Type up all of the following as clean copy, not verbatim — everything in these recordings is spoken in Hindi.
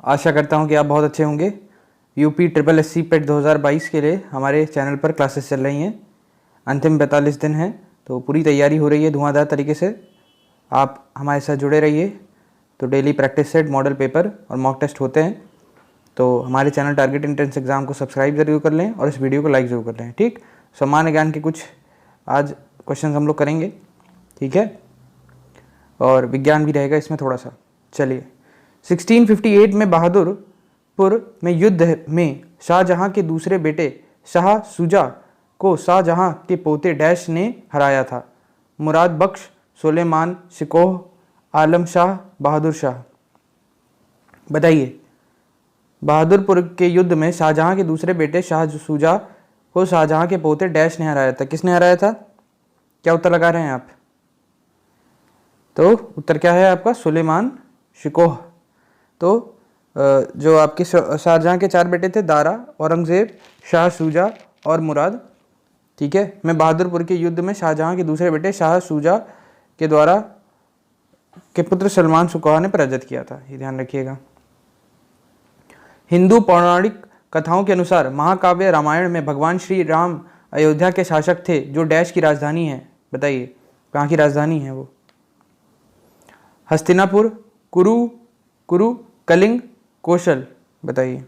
आशा करता हूँ कि आप बहुत अच्छे होंगे। यूपी ट्रिपल एससी पेट 2022 के लिए हमारे चैनल पर क्लासेस चल रही हैं। अंतिम 42 दिन हैं तो पूरी तैयारी हो रही है धुआंधार तरीके से। आप हमारे साथ जुड़े रहिए। तो daily practice set, model paper और मॉक टेस्ट होते हैं। तो हमारे चैनल टारगेट एंट्रेंस एग्जाम को सब्सक्राइब जरूर कर लें और इस वीडियो को लाइक ज़रूर कर लें। ठीक, सामान्य ज्ञान के कुछ आज क्वेश्चन हम लोग करेंगे, ठीक है, और विज्ञान भी रहेगा इसमें थोड़ा सा। चलिए, 1658 में बहादुरपुर में युद्ध में शाहजहां के दूसरे बेटे शाह शुजा को शाहजहां के पोते डैश ने हराया था। मुराद बख्श, सुलेमान, शिकोह, आलम शाह, बहादुर शाह। बताइए, बहादुरपुर के युद्ध में शाहजहां के दूसरे बेटे शाह शुजा को शाहजहां के पोते डैश ने हराया था। किसने हराया था? क्या उत्तर लगा रहे हैं आप? तो उत्तर क्या है आपका? सुलेमान, शिकोह। तो जो आपके शाहजहां के 4 बेटे थे, दारा, औरंगजेब, शाह शुजा और मुराद, ठीक है, मैं बहादुरपुर के युद्ध में शाहजहां के दूसरे बेटे शाह शुजा के द्वारा के पुत्र सलमान शिकोह ने पराजित किया था, ये ध्यान रखिएगा। हिंदू पौराणिक कथाओं के अनुसार महाकाव्य रामायण में भगवान श्री राम अयोध्या के शासक थे जो डैश की राजधानी है। बताइए, कहाँ की राजधानी है वो? हस्तिनापुर, कुरु, कलिंग, कौशल। बताइए।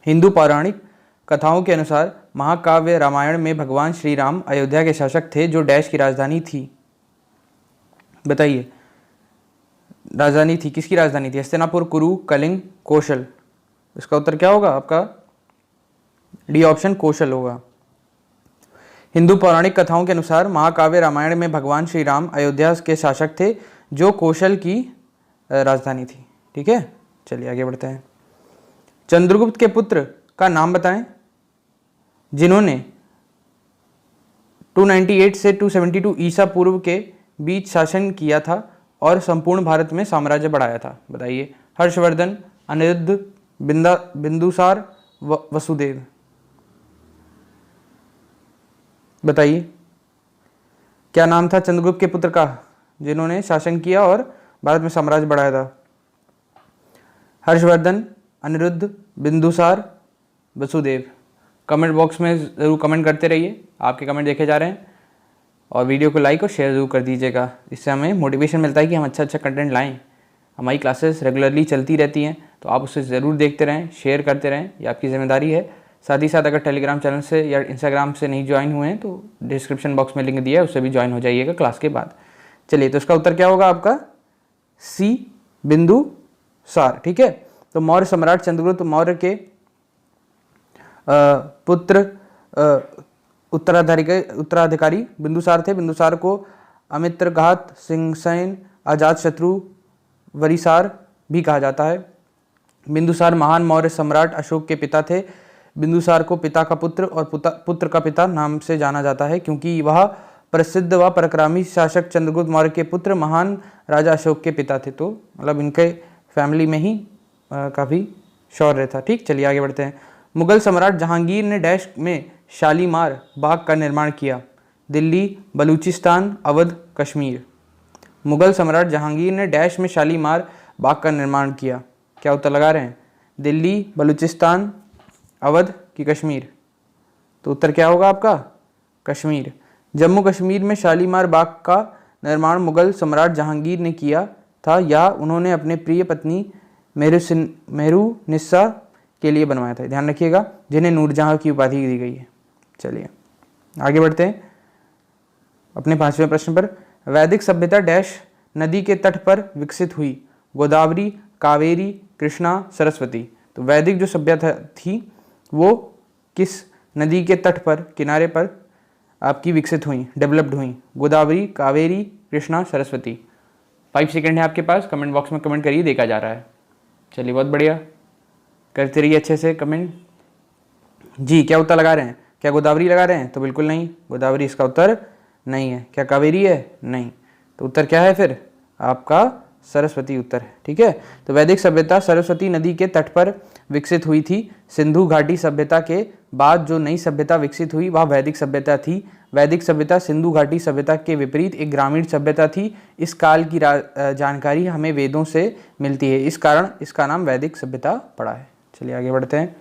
हिंदू पौराणिक कथाओं के अनुसार महाकाव्य रामायण में भगवान श्री राम अयोध्या के शासक थे जो डैश की राजधानी थी। बताइए, राजधानी थी, किसकी राजधानी थी? हस्तिनापुर, कुरु, कलिंग, कौशल। इसका उत्तर क्या होगा आपका? डी ऑप्शन, कौशल होगा। हिंदू पौराणिक कथाओं के अनुसार महाकाव्य रामायण में भगवान श्री राम अयोध्या के शासक थे जो कौशल की राजधानी थी। ठीक है, चलिए आगे बढ़ते हैं। चंद्रगुप्त के पुत्र का नाम बताएं जिन्होंने 298 से 272 ईसा पूर्व के बीच शासन किया था और संपूर्ण भारत में साम्राज्य बढ़ाया था। बताइए। हर्षवर्धन, अनिरुद्ध, बिंदुसार, वसुदेव। बताइए, क्या नाम था चंद्रगुप्त के पुत्र का जिन्होंने शासन किया और भारत में साम्राज्य बढ़ाया था? हर्षवर्धन, अनिरुद्ध, बिंदुसार, वसुदेव। कमेंट बॉक्स में ज़रूर कमेंट करते रहिए, आपके कमेंट देखे जा रहे हैं। और वीडियो को लाइक और शेयर ज़रूर कर दीजिएगा, इससे हमें मोटिवेशन मिलता है कि हम अच्छा कंटेंट लाएं। हमारी क्लासेस रेगुलरली चलती रहती हैं, तो आप उसे ज़रूर देखते रहें, शेयर करते रहें, ये आपकी जिम्मेदारी है। साथ ही साथ अगर टेलीग्राम चैनल से या इंस्टाग्राम से नहीं ज्वाइन हुए हैं तो डिस्क्रिप्शन बॉक्स में लिंक दिया है, उससे भी ज्वाइन हो जाइएगा क्लास के बाद। चलिए, तो इसका उत्तर क्या होगा आपका? सी, बिंदुसार। ठीक है, तो मौर्य सम्राट चंद्रगुप्त मौर्य के पुत्र उत्तराधिकारी बिंदुसार थे। बिंदुसार को अमित्रघात, सिंहसेन, अजातशत्रु, वरिसार भी कहा जाता है। बिंदुसार महान मौर्य सम्राट अशोक के पिता थे। बिंदुसार को पिता का पुत्र और पुत्र का पिता नाम से जाना जाता है क्योंकि वह प्रसिद्ध व पराक्रमी शासक चंद्रगुप्त मौर्य के पुत्र महान राजा अशोक के पिता थे। तो मतलब इनके फैमिली में ही काफ़ी शौर्य था। ठीक, चलिए आगे बढ़ते हैं। मुगल सम्राट जहांगीर ने डैश में शालीमार बाग का निर्माण किया। दिल्ली, बलूचिस्तान, अवध, कश्मीर। मुगल सम्राट जहांगीर ने डैश में शालीमार बाग का निर्माण किया। क्या उत्तर लगा रहे हैं? दिल्ली, बलूचिस्तान, अवध की कश्मीर? तो उत्तर क्या होगा आपका? कश्मीर। जम्मू कश्मीर में शालीमार बाग का निर्माण मुगल सम्राट जहांगीर ने किया था या उन्होंने अपने प्रिय पत्नी मेहरुनिस्सा के लिए बनवाया था। ध्यान रखिएगा, जिन्हें नूरजहां की उपाधि दी गई है। चलिए आगे बढ़ते हैं अपने 5वें प्रश्न पर। वैदिक सभ्यता डैश नदी के तट पर विकसित हुई? गोदावरी, कावेरी, कृष्णा, सरस्वती। तो वैदिक जो सभ्यता थी वो किस नदी के तट पर, किनारे पर आपकी विकसित हुई, डेवलप्ड हुई? गोदावरी, कावेरी, कृष्णा, सरस्वती। 5 सेकंड है आपके पास, कमेंट बॉक्स में कमेंट करिए, देखा जा रहा है। चलिए, बहुत बढ़िया, करते रहिए अच्छे से कमेंट। जी, क्या उत्तर लगा रहे हैं? क्या गोदावरी लगा रहे हैं? तो बिल्कुल नहीं, गोदावरी इसका उत्तर नहीं है। क्या कावेरी है? नहीं। तो उत्तर क्या है फिर आपका? सरस्वती उत्तर है। ठीक है, तो वैदिक सभ्यता सरस्वती नदी के तट पर विकसित हुई थी। सिंधु घाटी सभ्यता के बाद जो नई सभ्यता विकसित हुई वह वैदिक सभ्यता थी। वैदिक सभ्यता सिंधु घाटी सभ्यता के विपरीत एक ग्रामीण सभ्यता थी। इस काल की जानकारी हमें वेदों से मिलती है, इस कारण इसका नाम वैदिक सभ्यता पड़ा है। चलिए आगे बढ़ते हैं।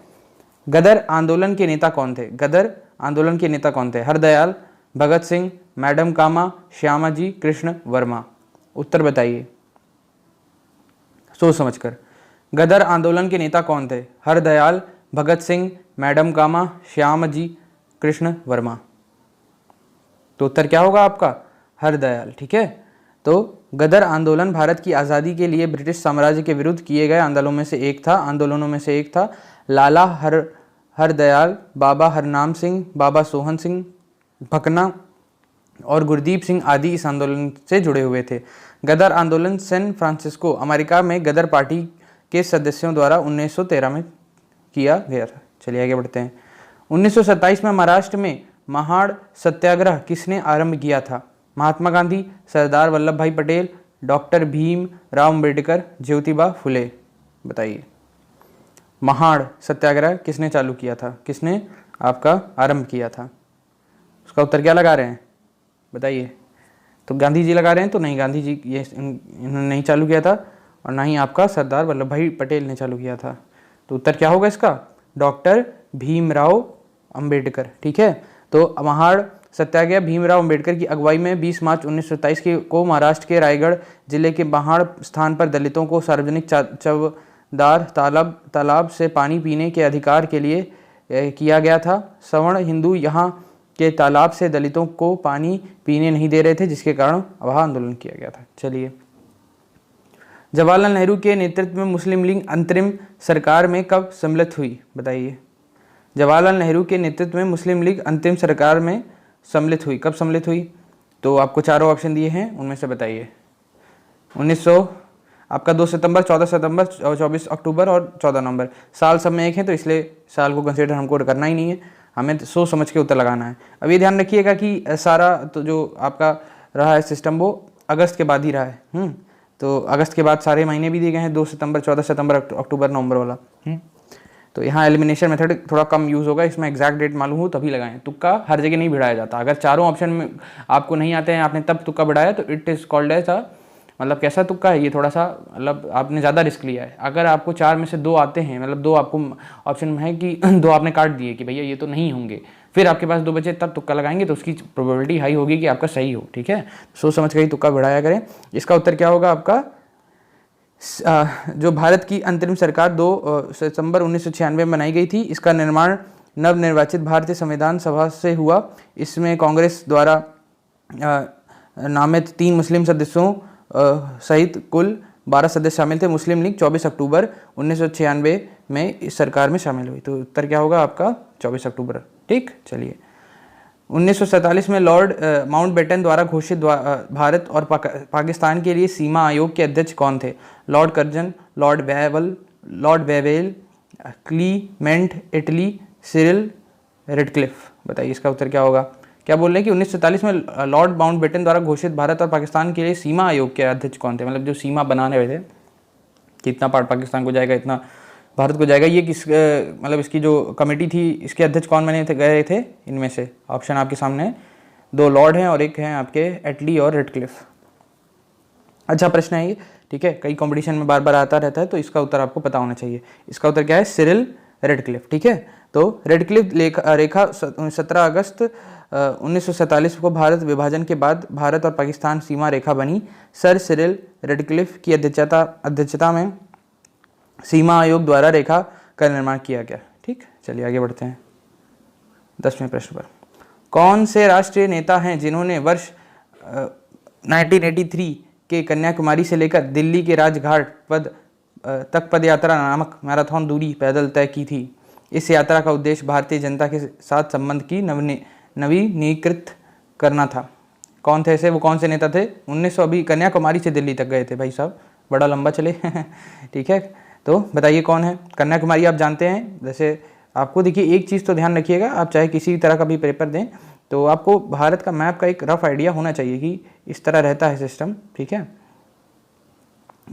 गदर आंदोलन के नेता कौन थे? गदर आंदोलन के नेता कौन थे? हरदयाल, भगत सिंह, मैडम कामा, श्यामाजी कृष्ण वर्मा। उत्तर बताइए सोच समझकर। गदर आंदोलन के नेता कौन थे? हरदयाल, भगत सिंह, मैडम कामा, श्यामजी कृष्ण वर्मा। तो उत्तर क्या होगा आपका? हरदयाल। ठीक है, तो गदर आंदोलन भारत की आज़ादी के लिए ब्रिटिश साम्राज्य के विरुद्ध किए गए आंदोलनों में से एक था। लाला हरदयाल, बाबा हरनाम सिंह, बाबा सोहन सिंह भकना और गुरदीप सिंह आदि इस आंदोलन से जुड़े हुए थे। गदर आंदोलन सैन फ्रांसिस्को, अमेरिका में गदर पार्टी के सदस्यों द्वारा 1913 में किया गया था। चलिए आगे बढ़ते हैं। 1927 में महाराष्ट्र में महाड़ सत्याग्रह किसने आरंभ किया था? महात्मा गांधी, सरदार वल्लभ भाई पटेल, डॉक्टर भीम राव अम्बेडकर, ज्योतिबा फुले। बताइए महाड़ सत्याग्रह किसने चालू किया था, किसने आपका आरंभ किया था? उसका उत्तर क्या लगा रहे हैं बताइए। तो गांधी जी लगा रहे हैं, तो नहीं, गांधी जी ये इन्होंने नहीं चालू किया था और ना ही आपका सरदार वल्लभ भाई पटेल ने चालू किया था। तो उत्तर क्या होगा इसका? डॉक्टर भीमराव अंबेडकर। ठीक है, तो महाड़ सत्याग्रह भीमराव अंबेडकर की अगुवाई में 20 मार्च 1927 को महाराष्ट्र के रायगढ़ जिले के महाड़ स्थान पर दलितों को सार्वजनिक चवदार तालाब से पानी पीने के अधिकार के लिए किया गया था। सवर्ण हिंदू यहाँ के तालाब से दलितों को पानी पीने नहीं दे रहे थे, जिसके कारण वह आंदोलन किया गया था। चलिए, जवाहरलाल नेहरू के नेतृत्व में मुस्लिम लीग अंतरिम सरकार में कब सम्मिलित हुई? बताइए। जवाहरलाल नेहरू के नेतृत्व में मुस्लिम लीग अंतरिम सरकार में सम्मिलित हुई, कब सम्मिलित हुई? तो आपको चारों ऑप्शन दिए हैं, उनमें से बताइए। 1900 आपका 2 सितंबर, 14 सितंबर, 24 अक्टूबर और 14 नवंबर। साल सब में एक है, तो इसलिए साल को कंसिडर हमको करना ही नहीं है, हमें सोच समझ के उत्तर लगाना है। अब ये ध्यान रखिएगा कि सारा तो जो आपका रहा है सिस्टम वो अगस्त के बाद ही रहा है। तो अगस्त के बाद सारे महीने भी दिए गए हैं, 2 सितंबर, 14 सितंबर, अक्टूबर, नवंबर वाला। तो यहाँ एलिमिनेशन मेथड थोड़ा कम यूज़ होगा, इसमें एग्जैक्ट डेट मालूम हो तभी लगाएं। तुक्का हर जगह नहीं भिड़ाया जाता। अगर चारों ऑप्शन में आपको नहीं आते हैं, आपने तब तुक्का भिड़ाया, तो इट इज़ कॉल्ड एज मतलब कैसा तुक्का है ये, थोड़ा सा मतलब आपने ज़्यादा रिस्क लिया है। अगर आपको 4 में से 2 आते हैं, मतलब 2 आपको ऑप्शन में है कि 2 आपने काट दिए कि भैया ये तो नहीं होंगे, फिर आपके पास 2 बचे, तब तुक्का लगाएंगे तो उसकी प्रोबेबिलिटी हाई होगी कि आपका सही हो। ठीक है, सोच समझ कर ही तुक्का भिड़ाया करें। इसका उत्तर क्या होगा आपका? जो भारत की अंतरिम सरकार 2 सितंबर 1996 में बनाई गई थी, इसका निर्माण नवनिर्वाचित भारतीय संविधान सभा से हुआ। इसमें कांग्रेस द्वारा नामित 3 मुस्लिम सदस्यों सहित कुल 12 सदस्य शामिल थे। मुस्लिम लीग 24 अक्टूबर 1996 में इस सरकार में शामिल हुई। तो उत्तर क्या होगा आपका? 24 अक्टूबर। ठीक, चलिए। 1947 में लॉर्ड माउंटबेटन द्वारा घोषित भारत और पाकिस्तान के लिए सीमा आयोग के अध्यक्ष कौन थे? Lord Curzon, Lord Wavell, Clement Attlee, Cyril Radcliffe. बताइए इसका उत्तर क्या होगा? क्या बोल रहे हैं कि 1947 में लॉर्ड माउंटबेटन द्वारा घोषित भारत और पाकिस्तान के लिए सीमा आयोग के अध्यक्ष कौन थे? मतलब जो सीमा बनाने हुए थे कि इतना पार्ट पाकिस्तान को जाएगा, इतना भारत को जाएगा, ये किस मतलब इसकी जो कमेटी थी, इसके अध्यक्ष कौन बने थे, गए थे? इनमें से ऑप्शन आपके सामने है, 2 लॉर्ड हैं और एक हैं आपके एटली और रेडक्लिफ। अच्छा प्रश्न है ये, ठीक है, कई कंपटीशन में बार बार आता रहता है, तो इसका उत्तर आपको पता होना चाहिए। इसका उत्तर क्या है? Cyril Radcliffe. ठीक है, तो रेडक्लिफ रेखा 17 अगस्त 1947 को भारत विभाजन के बाद भारत और पाकिस्तान सीमा रेखा बनी। सर सिरिल रेडक्लिफ की अध्यक्षता में सीमा आयोग द्वारा रेखा का निर्माण किया गया। ठीक, चलिए आगे बढ़ते हैं 10वें प्रश्न पर। कौन से राष्ट्रीय नेता हैं जिन्होंने वर्ष 1983 के कन्याकुमारी से लेकर दिल्ली के राजघाट तक पदयात्रा नामक मैराथन दूरी पैदल तय की थी? इस यात्रा का उद्देश्य भारतीय जनता के साथ संबंध की नवीनीकृत करना था। कौन थे ऐसे? वो कौन से नेता थे? 1900 अभी कन्याकुमारी से दिल्ली तक गए थे भाई साहब, बड़ा लंबा चले। ठीक है, तो बताइए कौन है? कन्याकुमारी आप जानते हैं। जैसे आपको देखिए एक चीज़ तो ध्यान रखिएगा, आप चाहे किसी तरह का भी पेपर दें तो आपको भारत का मैप का एक रफ आइडिया होना चाहिए कि इस तरह रहता है सिस्टम। ठीक है,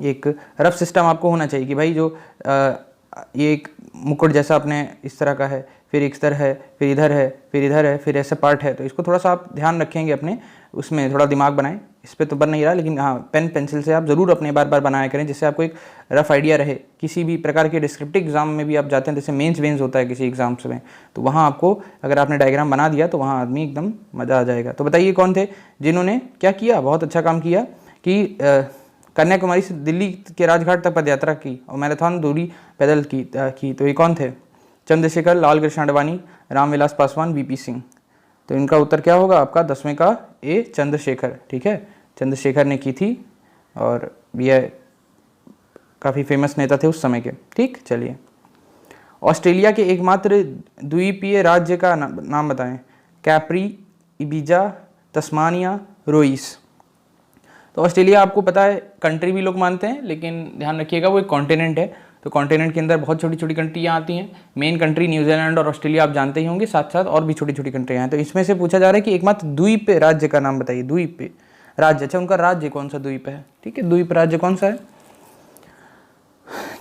एक रफ सिस्टम आपको होना चाहिए कि भाई जो ये एक मुकुट जैसा अपने इस तरह का है, फिर इधर है, फिर इधर है, फिर इधर है, फिर ऐसे पार्ट है। तो इसको थोड़ा सा आप ध्यान रखेंगे, अपने उसमें थोड़ा दिमाग बनाएं। इस पर तो बन नहीं रहा, लेकिन हाँ पेन पेंसिल से आप ज़रूर अपने बार बार बनाया करें, जिससे आपको एक रफ आइडिया रहे। किसी भी प्रकार के डिस्क्रिप्टिव एग्जाम में भी आप जाते हैं, जैसे मेंस वेंस होता है किसी एग्जाम्स में, तो वहाँ आपको अगर आपने डायग्राम बना दिया तो वहाँ आदमी एकदम मज़ा आ जाएगा। तो बताइए कौन थे जिन्होंने क्या किया, बहुत अच्छा काम किया कि कन्याकुमारी से दिल्ली के राजघाट तक पदयात्रा की और मैराथन दूरी पैदल की। तो ये कौन थे? चंद्रशेखर, लाल कृष्ण आडवाणी, रामविलास पासवान, वीपी सिंह। तो इनका उत्तर क्या होगा आपका 10वें का ए, चंद्रशेखर। ठीक है, चंद्रशेखर ने की थी और यह काफ़ी फेमस नेता थे उस समय के। ठीक, चलिए ऑस्ट्रेलिया के एकमात्र द्वीपीय राज्य का नाम बताएं। Capri, Ibiza, Tasmania, Royce. तो ऑस्ट्रेलिया आपको पता है कंट्री भी लोग मानते हैं, लेकिन ध्यान रखिएगा वो एक कॉन्टिनेंट है। तो कॉन्टिनेंट के अंदर बहुत छोटी छोटी कंट्रियाँ आती हैं। मेन कंट्री न्यूजीलैंड और ऑस्ट्रेलिया आप जानते ही होंगे, साथ साथ और भी छोटी छोटी कंट्रियाँ हैं। तो इसमें से पूछा जा रहा है कि एकमात्र द्वीप राज्य का नाम बताइए। द्वीप राज्य, अच्छा उनका राज्य कौन सा द्वीप है? ठीक है, द्वीप राज्य कौन सा है?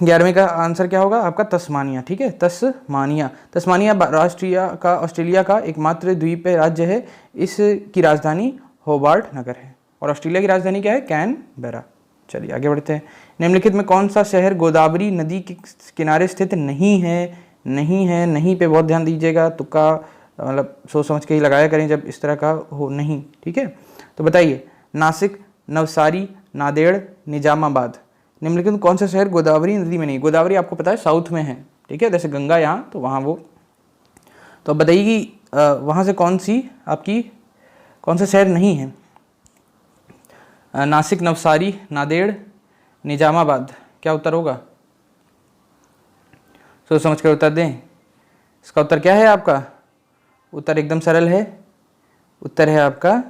11वें का आंसर क्या होगा आपका? तस्मानिया। ठीक है, तस्मानिया। तस्मानिया ऑस्ट्रेलिया का एकमात्र द्वीप राज्य है। इसकी राजधानी होबार्ट नगर है और ऑस्ट्रेलिया की राजधानी क्या है? कैनबेरा। चलिए आगे बढ़ते हैं। निम्नलिखित में कौन सा शहर गोदावरी नदी के किनारे स्थित नहीं है? नहीं पे बहुत ध्यान दीजिएगा, तुक्का मतलब सोच समझ के ही लगाया करें जब इस तरह का हो नहीं। ठीक है, तो बताइए नासिक, नवसारी, नांदेड़, निजामाबाद। निम्नलिखित में कौन सा शहर गोदावरी नदी में नहीं? गोदावरी आपको पता है साउथ में है, ठीक है, जैसे गंगा यहाँ, तो वहाँ वो। तो अब बताइए कि वहाँ से कौन सा शहर नहीं है? नासिक, नवसारी, नांदेड़, निजामाबाद। क्या उत्तर होगा? सोच समझ कर उत्तर दें। इसका उत्तर क्या है आपका? उत्तर एकदम सरल है, उत्तर है आपका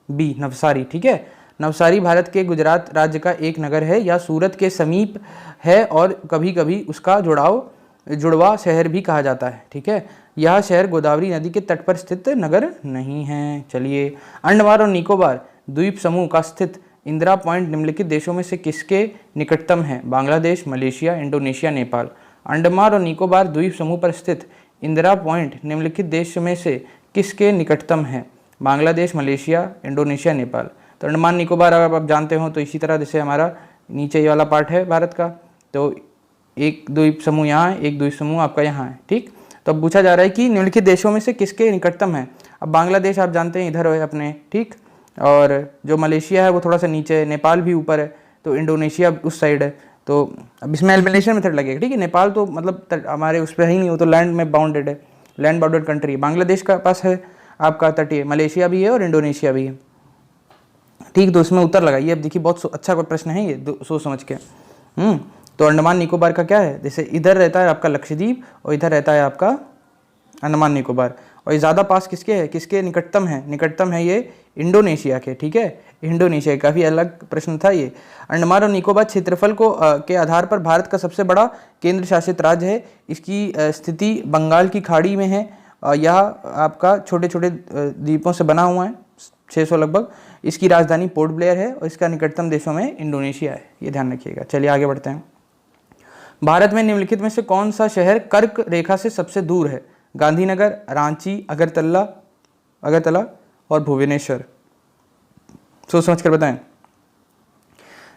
बी, नवसारी। ठीक है, नवसारी भारत के गुजरात राज्य का एक नगर है, या सूरत के समीप है और कभी कभी उसका जुड़वा शहर भी कहा जाता है। ठीक है, यह शहर गोदावरी नदी के तट पर स्थित नगर नहीं है। चलिए, अंडमान और निकोबार द्वीप समूह का स्थित इंदिरा पॉइंट निम्नलिखित देशों में से किसके निकटतम है? Bangladesh, Malaysia, Indonesia, Nepal. अंडमान और निकोबार द्वीप समूह पर स्थित इंदिरा पॉइंट निम्नलिखित देश में से किसके निकटतम है? Bangladesh, Malaysia, Indonesia, Nepal. तो अंडमान निकोबार अगर आप जानते हो तो इसी तरह जैसे हमारा नीचे ये वाला पार्ट है भारत का, तो एक द्वीप समूह यहाँ है, एक द्वीप समूह आपका यहाँ है। ठीक, तो अब पूछा जा रहा है कि निम्नलिखित देशों में से किसके निकटतम है? अब बांग्लादेश आप जानते हैं इधर है अपने, ठीक, और जो मलेशिया है वो थोड़ा सा नीचे है, नेपाल भी ऊपर है, तो इंडोनेशिया उस साइड है। तो अब इसमें एलिमिनेशन मेथड लगेगा। ठीक है, नेपाल तो मतलब हमारे उस पर ही नहीं, हो तो लैंड में बाउंडेड है, लैंड बाउंडेड कंट्री। बांग्लादेश का पास है आपका तटीय, मलेशिया भी है और इंडोनेशिया भी है। ठीक, तो इसमें उत्तर लगाइए। अब देखिए बहुत अच्छा प्रश्न है ये, सोच समझ के। तो अंडमान निकोबार का क्या है? जैसे इधर रहता है आपका लक्षद्वीप और इधर रहता है आपका अंडमान निकोबार, और ये ज़्यादा पास किसके है, किसके निकटतम है? निकटतम है ये इंडोनेशिया के। ठीक है, इंडोनेशिया, काफ़ी अलग प्रश्न था ये। अंडमान और निकोबार क्षेत्रफल के आधार पर भारत का सबसे बड़ा केंद्र शासित राज्य है। इसकी स्थिति बंगाल की खाड़ी में है। यह आपका छोटे छोटे द्वीपों से बना हुआ है, 600 लगभग। इसकी राजधानी पोर्ट ब्लेयर है और इसका निकटतम देशों में इंडोनेशिया है, ये ध्यान रखिएगा। चलिए आगे बढ़ते हैं। भारत में निम्नलिखित में से कौन सा शहर कर्क रेखा से सबसे दूर है? गांधीनगर, रांची, अगरतला और भुवनेश्वर। सोच समझ कर बताएं।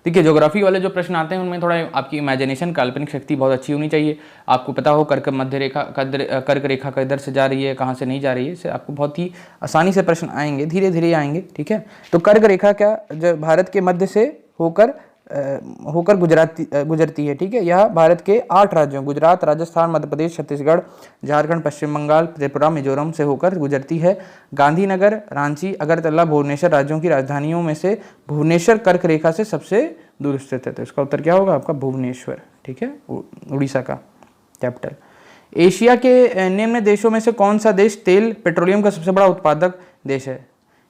देखिए, ज्योग्राफी वाले जो प्रश्न आते हैं उनमें थोड़ा आपकी इमेजिनेशन, काल्पनिक शक्ति बहुत अच्छी होनी चाहिए। आपको पता हो कर्क रेखा किधर से जा रही है, कहाँ से नहीं जा रही है, इससे आपको बहुत ही आसानी से प्रश्न आएंगे, धीरे धीरे आएंगे। ठीक है, तो कर्क रेखा क्या जो भारत के मध्य से होकर गुजरती है। ठीक है, यह भारत के 8 राज्यों गुजरात, राजस्थान, मध्य प्रदेश, छत्तीसगढ़, झारखंड, पश्चिम बंगाल, त्रिपुरा, मिजोरम से होकर गुजरती है। गांधीनगर, रांची, अगरतला, भुवनेश्वर राज्यों की राजधानियों में से भुवनेश्वर कर्क रेखा से सबसे दूर स्थित है। तो इसका उत्तर क्या होगा आपका? भुवनेश्वर। ठीक है, उड़ीसा का कैपिटल। एशिया के निम्न देशों में से कौन सा देश तेल पेट्रोलियम का सबसे बड़ा उत्पादक देश है?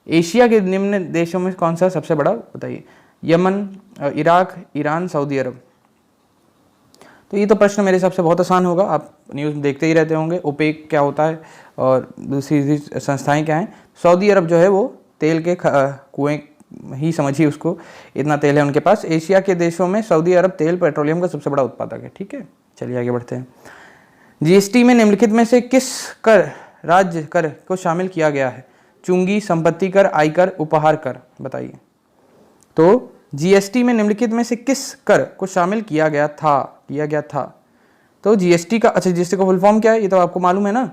एशिया के निम्न देशों में कौन सा सबसे बड़ा, बताइए। यमन, इराक, ईरान, सऊदी अरब। तो ये तो प्रश्न मेरे हिसाब से बहुत आसान होगा, आप न्यूज़ देखते ही रहते होंगे। ओपेक क्या होता है और दूसरी संस्थाएं क्या हैं। सऊदी अरब जो है वो तेल के कुएं ही समझिए उसको, इतना तेल है उनके पास। एशिया के देशों में सऊदी अरब तेल पेट्रोलियम का सबसे बड़ा उत्पादक है। ठीक है, चलिए आगे बढ़ते हैं। जीएसटी में निम्नलिखित में से किस कर राज्य कर को शामिल किया गया है? चुंगी, संपत्ति कर, आयकर, उपहार कर, बताइए। तो जीएसटी में निम्नलिखित में से किस कर को शामिल किया गया था? तो जीएसटी का, अच्छा जीएसटी का फुल फॉर्म क्या है ये तो आपको मालूम है ना,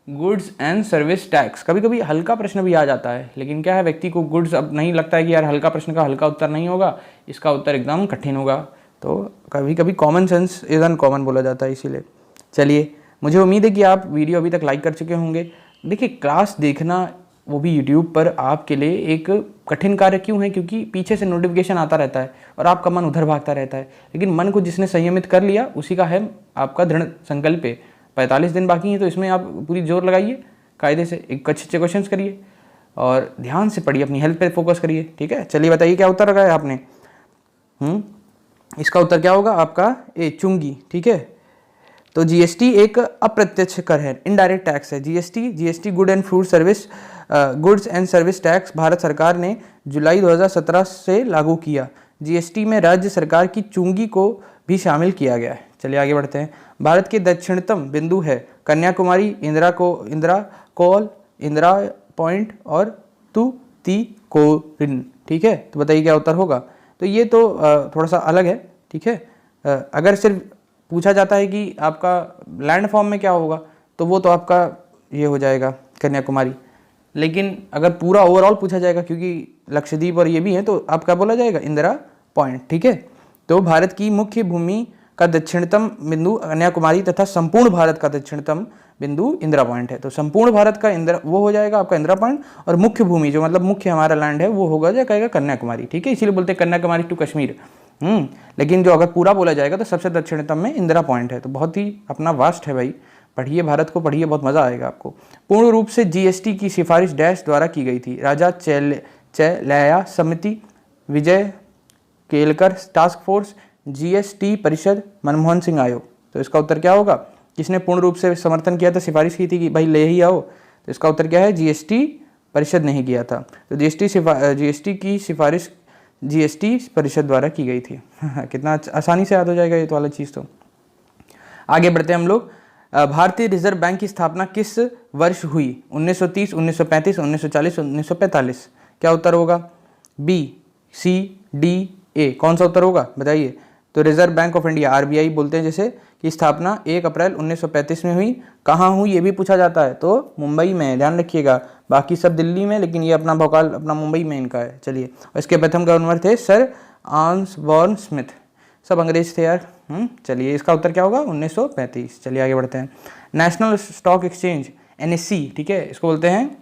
गुड्स एंड सर्विस टैक्स। कभी कभी हल्का प्रश्न भी आ जाता है, लेकिन क्या है, व्यक्ति को गुड्स अब नहीं लगता है कि यार हल्का प्रश्न का हल्का उत्तर नहीं होगा, इसका उत्तर एकदम कठिन होगा, तो कभी कभी कॉमन सेंस इज अनकॉमन बोला जाता है, इसीलिए। चलिए, मुझे उम्मीद है कि आप वीडियो अभी तक लाइक कर चुके होंगे। देखिए, क्लास देखना वो भी यूट्यूब पर आपके लिए एक कठिन कार्य क्यों है? क्योंकि पीछे से नोटिफिकेशन आता रहता है और आपका मन उधर भागता रहता है, लेकिन मन को जिसने संयमित कर लिया उसी का है आपका दृढ़ संकल्प है। 45 दिन बाकी हैं, तो इसमें आप पूरी जोर लगाइए, कायदे से एक अच्छे क्वेश्चन करिए और ध्यान से पढ़िए, अपनी हेल्थ पे फोकस करिए, ठीक है। चलिए बताइए क्या उत्तर लगाया आपने? इसका उत्तर क्या होगा आपका? ए, चुंगी, ठीक है। तो जीएसटी एक अप्रत्यक्ष कर है, इनडायरेक्ट टैक्स है। GST goods and service tax Bharat सरकार ने जुलाई 2017 से लागू किया। जीएसटी में राज्य सरकार की चुंगी को भी शामिल किया गया है। चलिए आगे बढ़ते हैं। भारत के दक्षिणतम बिंदु है कन्याकुमारी, इंदिरा कॉल, इंदिरा पॉइंट और तुतीकोरिन, ठीक है। तो बताइए क्या उत्तर होगा? तो ये तो थोड़ा सा अलग है, ठीक है। अगर सिर्फ पूछा जाता है कि आपका लैंड फॉर्म में क्या होगा, तो वो तो आपका ये हो जाएगा कन्याकुमारी, लेकिन अगर पूरा ओवरऑल पूछा जाएगा, क्योंकि लक्षद्वीप और ये भी है, तो आप क्या बोला जाएगा? इंदिरा पॉइंट, ठीक है। तो भारत की मुख्य भूमि का दक्षिणतम बिंदु कन्याकुमारी तथा संपूर्ण भारत का दक्षिणतम बिंदु इंदिरा पॉइंट है। तो संपूर्ण भारत का इंदिरा वो हो जाएगा आपका इंदिरा पॉइंट, और मुख्य भूमि जो मतलब मुख्य हमारा लैंड है वो होगा जाएगा कन्याकुमारी, ठीक है। इसीलिए बोलते हैं कन्याकुमारी टू कश्मीर। लेकिन जो अगर पूरा बोला जाएगा तो सबसे दक्षिणतम में इंदिरा पॉइंट है। तो बहुत ही अपना वास्ट है भाई, पढ़िए, भारत को पढ़िए, बहुत मज़ा आएगा आपको। पूर्ण रूप से जीएसटी की सिफारिश डैश द्वारा की गई थी? राजा चैलया समिति, विजय केलकर टास्क फोर्स, जीएसटी परिषद, मनमोहन सिंह आयोग। तो इसका उत्तर क्या होगा? किसने पूर्ण रूप से समर्थन किया था, सिफारिश की थी कि भाई ले ही आओ? तो इसका उत्तर क्या है? जीएसटी परिषद नहीं किया था। तो जीएसटी की सिफारिश जीएसटी परिषद द्वारा की गई थी। कितना आसानी से याद हो जाएगा ये तो वाला चीज़। तो आगे बढ़ते हैं हम लोग। भारतीय रिजर्व बैंक की स्थापना किस वर्ष हुई? 1930, 1935, 1940, 1945। क्या उत्तर होगा? बी, सी, डी, ए, कौन सा उत्तर होगा बताइए? तो reserve bank of India, RBI बोलते हैं जैसे, की स्थापना 1 अप्रैल 1935 में हुई। कहाँ हुई ये भी पूछा जाता है, तो मुंबई में, ध्यान रखिएगा। बाकी सब दिल्ली में, लेकिन ये अपना भोकाल अपना मुंबई में इनका है। चलिए, और इसके प्रथम गवर्नर थे सर ऑसबॉर्न स्मिथ। सब अंग्रेज थे यार। चलिए, इसका उत्तर क्या होगा? 1935। चलिए आगे बढ़ते हैं। नेशनल स्टॉक एक्सचेंज, एनएससी, ठीक है, इसको बोलते हैं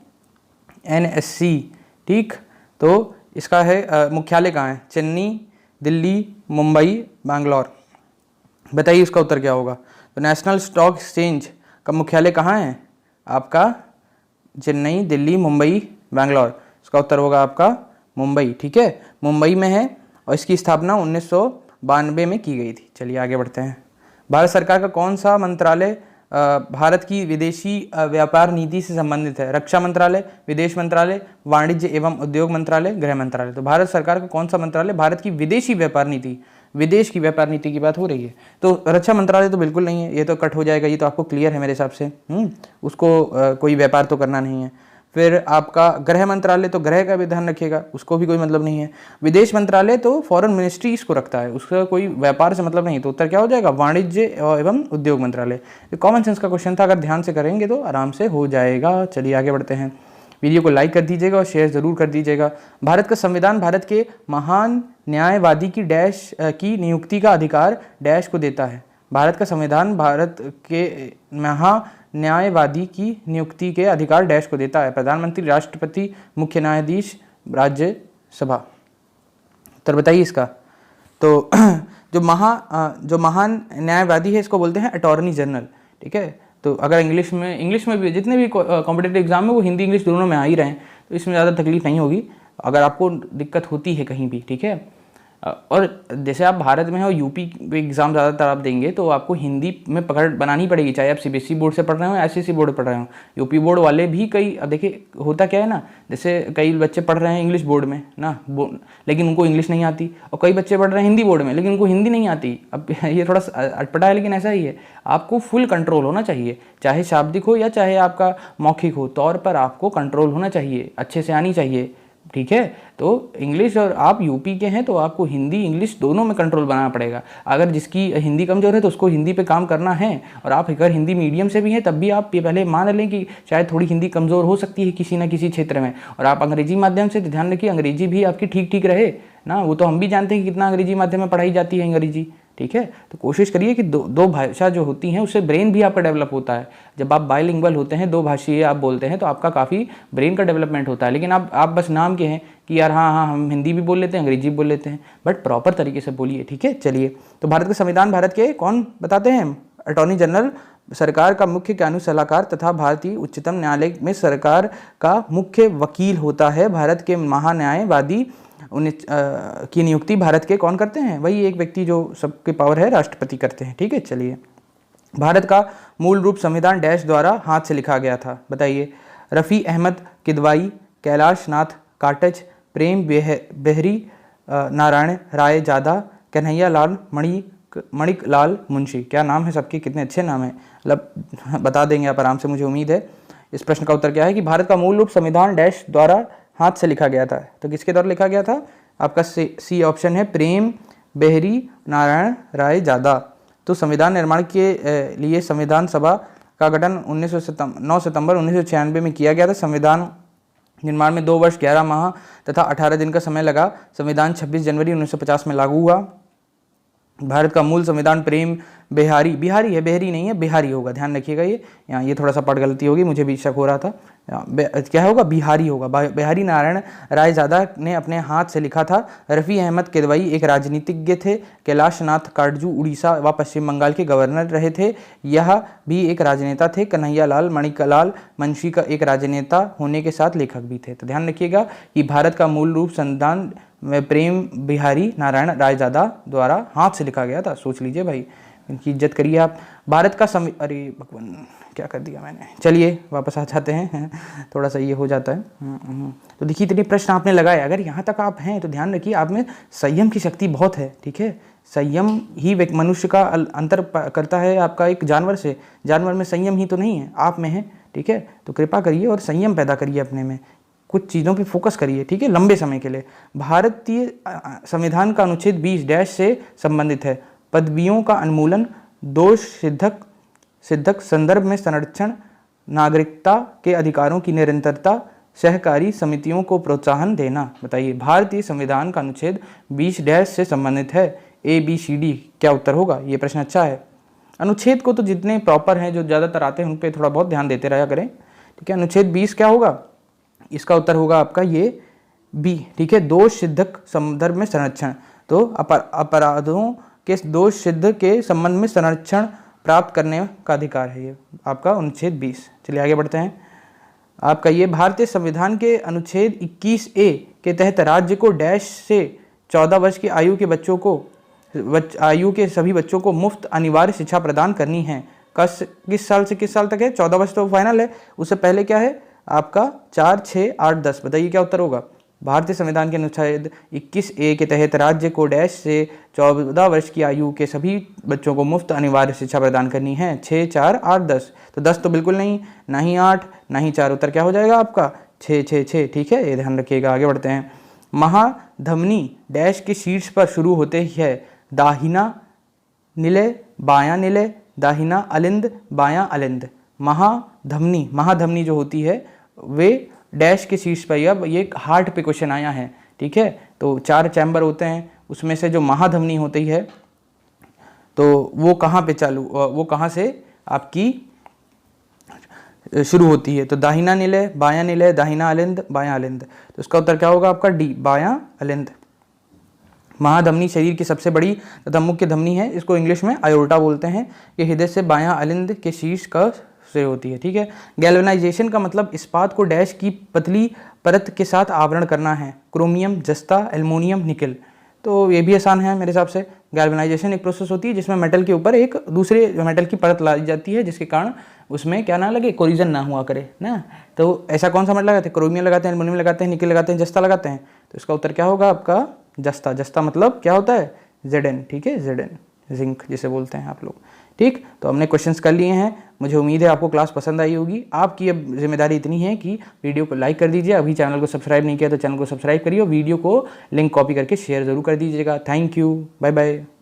एनएससी, ठीक। तो इसका है मुख्यालय कहाँ है? चेन्नई, दिल्ली, मुंबई, बैंगलोर। बताइए इसका उत्तर क्या होगा? तो नेशनल स्टॉक एक्सचेंज का मुख्यालय कहाँ है आपका? चेन्नई, दिल्ली, मुंबई, बैंगलोर। इसका उत्तर होगा आपका मुंबई, ठीक है, मुंबई में है, और इसकी स्थापना 1992 में की गई थी। चलिए आगे बढ़ते हैं। भारत सरकार का कौन सा मंत्रालय भारत की विदेशी व्यापार नीति से संबंधित है? रक्षा मंत्रालय, विदेश मंत्रालय, वाणिज्य एवं उद्योग मंत्रालय, गृह मंत्रालय। तो भारत सरकार का कौन सा मंत्रालय भारत की विदेशी व्यापार नीति, विदेश की व्यापार नीति की बात हो रही है? तो रक्षा मंत्रालय तो बिल्कुल नहीं है, ये तो कट हो जाएगा, ये तो आपको क्लियर है मेरे हिसाब से। उसको कोई व्यापार तो करना नहीं है। फिर आपका गृह मंत्रालय, तो गृह का भी ध्यान रखिएगा, उसको भी कोई मतलब नहीं है। विदेश मंत्रालय तो फॉरेन मिनिस्ट्री इसको रखता है, उसका कोई व्यापार से मतलब नहीं। तो उत्तर क्या हो जाएगा? वाणिज्य एवं उद्योग मंत्रालय। ये कॉमन सेंस का क्वेश्चन था, अगर ध्यान से करेंगे तो आराम से हो जाएगा। चलिए आगे बढ़ते हैं। वीडियो को लाइक कर दीजिएगा और शेयर जरूर कर दीजिएगा। भारत का संविधान भारत के महान न्यायवादी की डैश की नियुक्ति का अधिकार डैश को देता है? भारत का संविधान भारत के न्यायवादी की नियुक्ति के अधिकार डैश को देता है? प्रधानमंत्री, राष्ट्रपति, मुख्य न्यायाधीश, राज्यसभा। उत्तर बताइए इसका। तो जो महान न्यायवादी है इसको बोलते हैं अटॉर्नी जनरल, ठीक है। तो अगर इंग्लिश में भी जितने भी कॉम्पिटिटिव एग्जाम में वो हिंदी इंग्लिश दोनों में आ ही रहे हैं, तो इसमें ज़्यादा तकलीफ नहीं होगी अगर आपको दिक्कत होती है कहीं भी, ठीक है। और जैसे आप भारत में हो, यूपी एग्ज़ाम ज़्यादातर आप देंगे तो आपको हिंदी में पकड़ बनानी पड़ेगी, चाहे आप सीबीएसई बोर्ड से पढ़ रहे हो या आईसीएसई बोर्ड पढ़ रहे हो। यूपी बोर्ड वाले भी कई, अब देखिए होता क्या है ना, जैसे कई बच्चे पढ़ रहे हैं इंग्लिश बोर्ड में ना, लेकिन उनको इंग्लिश नहीं आती, और कई बच्चे पढ़ रहे हैं हिंदी बोर्ड में लेकिन उनको हिंदी नहीं आती। अब ये थोड़ा अटपटा है, लेकिन ऐसा ही है। आपको फुल कंट्रोल होना चाहिए, चाहे शाब्दिक हो या चाहे आपका मौखिक हो, तौर पर आपको कंट्रोल होना चाहिए, अच्छे से आनी चाहिए, ठीक है। तो इंग्लिश, और आप यूपी के हैं तो आपको हिंदी इंग्लिश दोनों में कंट्रोल बनाना पड़ेगा। अगर जिसकी हिंदी कमज़ोर है तो उसको हिंदी पे काम करना है, और आप अगर हिंदी मीडियम से भी हैं तब भी आप ये पहले मान लें कि शायद थोड़ी हिंदी कमज़ोर हो सकती है किसी ना किसी क्षेत्र में। और आप अंग्रेजी माध्यम से, तो ध्यान रखिए अंग्रेजी भी आपकी ठीक ठीक रहे ना। वो तो हम भी जानते हैं कि कितना अंग्रेजी माध्यम में पढ़ाई जाती है अंग्रेजी, ठीक है। तो कोशिश करिए कि दो भाषा जो होती हैं उससे ब्रेन भी आपका डेवलप होता है। जब आप बाइलिंगुअल होते हैं, दो भाषीय आप बोलते हैं, तो आपका काफ़ी ब्रेन का डेवलपमेंट होता है। लेकिन आप बस नाम के हैं कि यार हाँ हम हिंदी भी बोल लेते हैं, अंग्रेजी भी बोल लेते हैं, बट प्रॉपर तरीके से बोलिए, ठीक है। चलिए, तो भारत का संविधान भारत के कौन बताते हैं? अटॉर्नी जनरल, सरकार का मुख्य कानूनी सलाहकार तथा भारतीय उच्चतम न्यायालय में सरकार का मुख्य वकील होता है। भारत के महान्यायवादी की नियुक्ति भारत के कौन करते हैं? वही एक व्यक्ति जो सबके पावर है, राष्ट्रपति करते हैं, ठीक है। चलिए, भारत का मूल रूप संविधान डैश द्वारा हाथ से लिखा गया था, बताइए। रफ़ी अहमद किदवाई, कैलाश नाथ काटज, प्रेम बेहरी, नारायण राय जादा, कन्हैया लाल मणिक लाल मुंशी। क्या नाम है सबके, कितने अच्छे नाम हैं, मतलब बता देंगे आप आराम से, मुझे उम्मीद है। इस प्रश्न का उत्तर क्या है कि भारत का मूल रूप संविधान डैश द्वारा हाथ से लिखा गया था। तो किसके द्वारा लिखा गया था? आपका सी ऑप्शन है, प्रेम बेहरी नारायण राय जादा। तो संविधान निर्माण के लिए संविधान सभा का गठन 9 सितंबर 1996 में किया गया था। संविधान निर्माण में 2 वर्ष 11 माह तथा 18 दिन का समय लगा। संविधान 26 जनवरी 1950 में लागू हुआ। भारत का मूल संविधान प्रेम बिहारी है, बेहरी नहीं है, बिहारी होगा, ध्यान रखिएगा। ये यहाँ ये थोड़ा सा पढ़ गलती होगी, मुझे भी शक हो रहा था। क्या होगा? बिहारी होगा। बिहारी नारायण रायजादा ने अपने हाथ से लिखा था। रफ़ी अहमद किदवई एक राजनीतिज्ञ थे। कैलाश नाथ काटजू उड़ीसा व पश्चिम बंगाल के गवर्नर रहे थे, यह भी एक राजनेता थे। कन्हैया लाल मणिकलाल मुंशी का एक राजनेता होने के साथ लेखक भी थे। तो ध्यान रखिएगा कि भारत का मूल रूप संविधान प्रेम बिहारी नारायण रायजादा द्वारा हाथ से लिखा गया था। सोच लीजिए भाई, इनकी इज्जत करिए आप। भारत का अरे भगवान, क्या कर दिया मैंने। चलिए वापस आ जाते हैं, थोड़ा सा ये हो जाता है। तो देखिए, इतने प्रश्न आपने लगाए, अगर यहाँ तक आप हैं तो ध्यान रखिए आप में संयम की शक्ति बहुत है, ठीक है। संयम ही मनुष्य का अंतर करता है आपका एक जानवर से। जानवर में संयम ही तो नहीं है, आप में है, ठीक है। तो कृपा करिए और संयम पैदा करिए अपने में, कुछ चीज़ों पे फोकस करिए, ठीक है, लंबे समय के लिए। भारतीय संविधान का अनुच्छेद 20 डैश से संबंधित है। पदवियों का उन्मूलन, दोष सिद्धक संदर्भ में संरक्षण, नागरिकता के अधिकारों की निरंतरता, सहकारी समितियों को प्रोत्साहन देना। बताइए, भारतीय संविधान का अनुच्छेद 20 डैश से संबंधित है। ABCD क्या उत्तर होगा? ये प्रश्न अच्छा है। अनुच्छेद को तो जितने प्रॉपर हैं, जो ज़्यादातर आते हैं, उन पर थोड़ा बहुत ध्यान देते रहा करें, ठीक है। अनुच्छेद 20 क्या होगा? इसका उत्तर होगा आपका ये B, ठीक है। दोष सिद्धक संदर्भ में संरक्षण, तो अपराधों के दोष सिद्ध के संबंध में संरक्षण प्राप्त करने का अधिकार है ये आपका अनुच्छेद 20। चलिए आगे बढ़ते हैं। आपका ये भारतीय संविधान के अनुच्छेद 21A के तहत राज्य को डैश से 14 वर्ष की आयु के सभी बच्चों को मुफ्त अनिवार्य शिक्षा प्रदान करनी है। किस साल से किस साल तक है? 14 वर्ष तो फाइनल है, उससे पहले क्या है आपका 4, 6, 8, 10। बताइए क्या उत्तर होगा? भारतीय संविधान के अनुच्छेद 21A के तहत राज्य को डैश से 14 वर्ष की आयु के सभी बच्चों को मुफ्त अनिवार्य शिक्षा प्रदान करनी है। 6, 4, 8, 10। तो 10 तो बिल्कुल नहीं, ना ही 8, ना ही 4। उत्तर क्या हो जाएगा आपका? 6, 6, 6, ठीक है, ये ध्यान रखिएगा। आगे बढ़ते हैं। महाधमनी डैश के शीर्ष पर शुरू होते ही है। दाहिना निलय, बायां निलय, दाहिना अलिंद, बायां अलिंद। महाधमनी जो होती है वे डैश के शीर्ष पर। अब ये हार्ट पे क्वेश्चन आया है, ठीक है। तो 4 चैम्बर होते हैं, उसमें से जो महाधमनी होती है तो वो कहाँ से आपकी शुरू होती है? तो दाहिना निलय, बायां निलय, दाहिना अलिंद, बायां अलिंद। तो इसका उत्तर क्या होगा आपका? D, बायां अलिंद। महाधमनी शरीर की सबसे बड़ी तथा मुख्य धमनी है। इसको इंग्लिश में आयोर्टा बोलते हैं। ये हृदय से बायां अलिंद के शीर्ष का से होती है, ठीक है। गैल्वेनाइजेशन का मतलब इस्पात को डैश की पतली परत के साथ आवरण करना है। क्रोमियम, जस्ता, एल्युमिनियम, निकल। तो ये भी आसान है मेरे हिसाब से। गैल्वेनाइजेशन एक प्रोसेस होती है जिसमें मेटल के ऊपर एक दूसरे मेटल की परत लाई जाती है जिसके कारण उसमें क्या ना लगे, कोलिजन ना हुआ करे ना। तो ऐसा कौन सा मेटल लगाते हैं? क्रोमियम लगाते हैं, एल्युमिनियम लगाते हैं, निकल लगाते हैं, जस्ता लगाते हैं। तो इसका उत्तर क्या होगा आपका? जस्ता। जस्ता मतलब क्या होता है? Zn, ठीक है, Zn, जिंक जिसे बोलते हैं आप लोग। ठीक, तो हमने क्वेश्चंस कर लिए हैं। मुझे उम्मीद है आपको क्लास पसंद आई होगी। आपकी अब जिम्मेदारी इतनी है कि वीडियो को लाइक कर दीजिए। अभी चैनल को सब्सक्राइब नहीं किया तो चैनल को सब्सक्राइब करिए, वीडियो को लिंक कॉपी करके शेयर ज़रूर कर दीजिएगा। Thank you, bye bye.